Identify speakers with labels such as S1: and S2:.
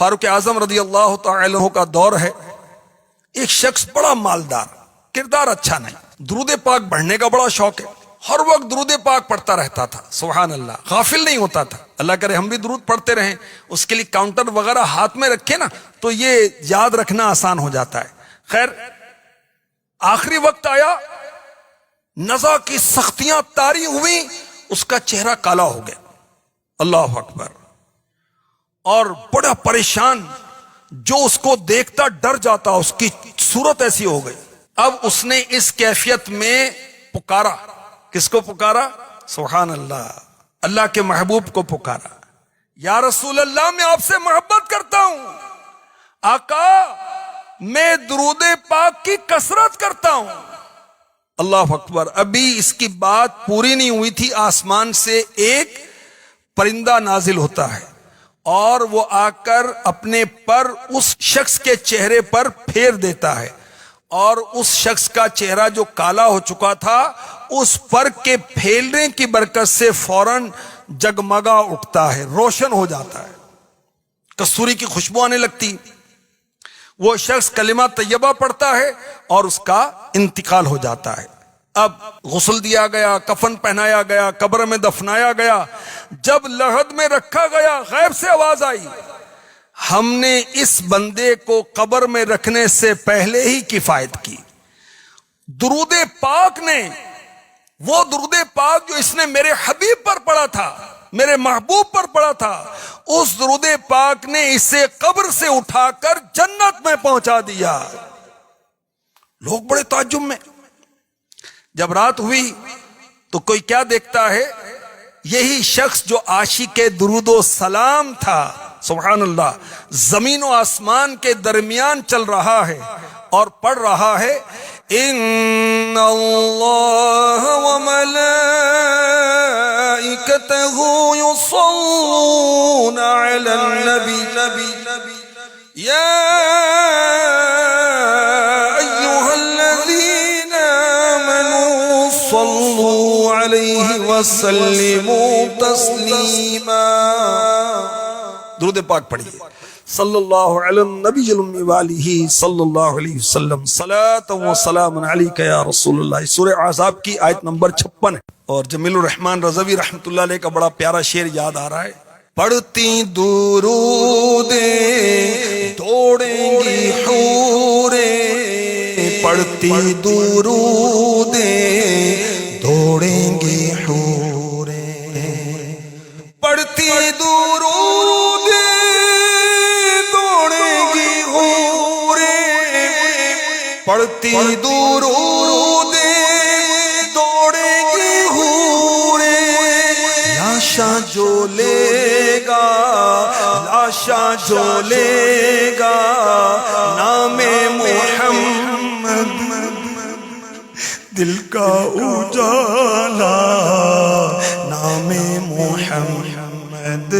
S1: فاروق اعظم رضی اللہ تعالی عنہ کا دور ہے. ایک شخص بڑا مالدار، کردار اچھا نہیں، درود پاک پڑھنے کا بڑا شوق ہے، ہر وقت درود پاک پڑھتا رہتا تھا. سبحان اللہ، غافل نہیں ہوتا تھا. اللہ کرے ہم بھی درود پڑھتے رہیں. اس کے لیے کاؤنٹر وغیرہ ہاتھ میں رکھے نا تو یہ یاد رکھنا آسان ہو جاتا ہے. خیر، آخری وقت آیا، نزا کی سختیاں طاری ہوئی، اس کا چہرہ کالا ہو گیا. اللہ اکبر. اور بڑا پریشان، جو اس کو دیکھتا ڈر جاتا، اس کی صورت ایسی ہو گئی. اب اس نے اس کیفیت میں پکارا. کس کو پکارا؟ سبحان اللہ، اللہ کے محبوب کو پکارا. یا رسول اللہ، میں آپ سے محبت کرتا ہوں. آقا، میں درود پاک کی کثرت کرتا ہوں. اللہ اکبر. ابھی اس کی بات پوری نہیں ہوئی تھی، آسمان سے ایک پرندہ نازل ہوتا ہے اور وہ آ کر اپنے پر اس شخص کے چہرے پر پھیر دیتا ہے، اور اس شخص کا چہرہ جو کالا ہو چکا تھا اس پر کے پھیلنے کی برکت سے فوراً جگمگا اٹھتا ہے، روشن ہو جاتا ہے، کستوری کی خوشبو آنے لگتی. وہ شخص کلمہ طیبہ پڑھتا ہے اور اس کا انتقال ہو جاتا ہے. اب غسل دیا گیا، کفن پہنایا گیا، قبر میں دفنایا گیا. جب لحد میں رکھا گیا، غیب سے آواز آئی، ہم نے اس بندے کو قبر میں رکھنے سے پہلے ہی کفایت کی. درود پاک نے، وہ درود پاک جو اس نے میرے حبیب پر پڑھا تھا، میرے محبوب پر پڑھا تھا، اس درود پاک نے اسے قبر سے اٹھا کر جنت میں پہنچا دیا. لوگ بڑے تعجب میں. جب رات ہوئی تو کوئی کیا دیکھتا ہے؟ یہی شخص جو عاشق درود و سلام تھا، سبحان اللہ، زمین و آسمان کے درمیان چل رہا ہے اور پڑھ رہا ہے، ان اللہ وملائکتہ یصلون علی النبی یا ایہا الذین آمنوا صلوا علیہ وسلموا تسلیما. درود پاک پڑھیے. صلی اللہ علی النبی المی وآلہ صلی اللہ علیہ وسلم. صلاۃ و سلام علیک یا رسول اللہ. سورہ احزاب کی آیت نمبر 56 ہے. اور جمیل الرحمن رضوی رحمۃ اللہ علیہ کا بڑا پیارا شعر یاد آ رہا ہے. پڑھتی درود دوڑیں گی حوریں، پڑھتی درود دوڑیں گی حوریں، پڑھتی درود دوڑیں گی حوریں، پڑھتی درود دوڑیں گی حوریں. لاشاں جو لے گا، لاشاں جو لے گا نام محمد، دل کا اجالا نام محمد.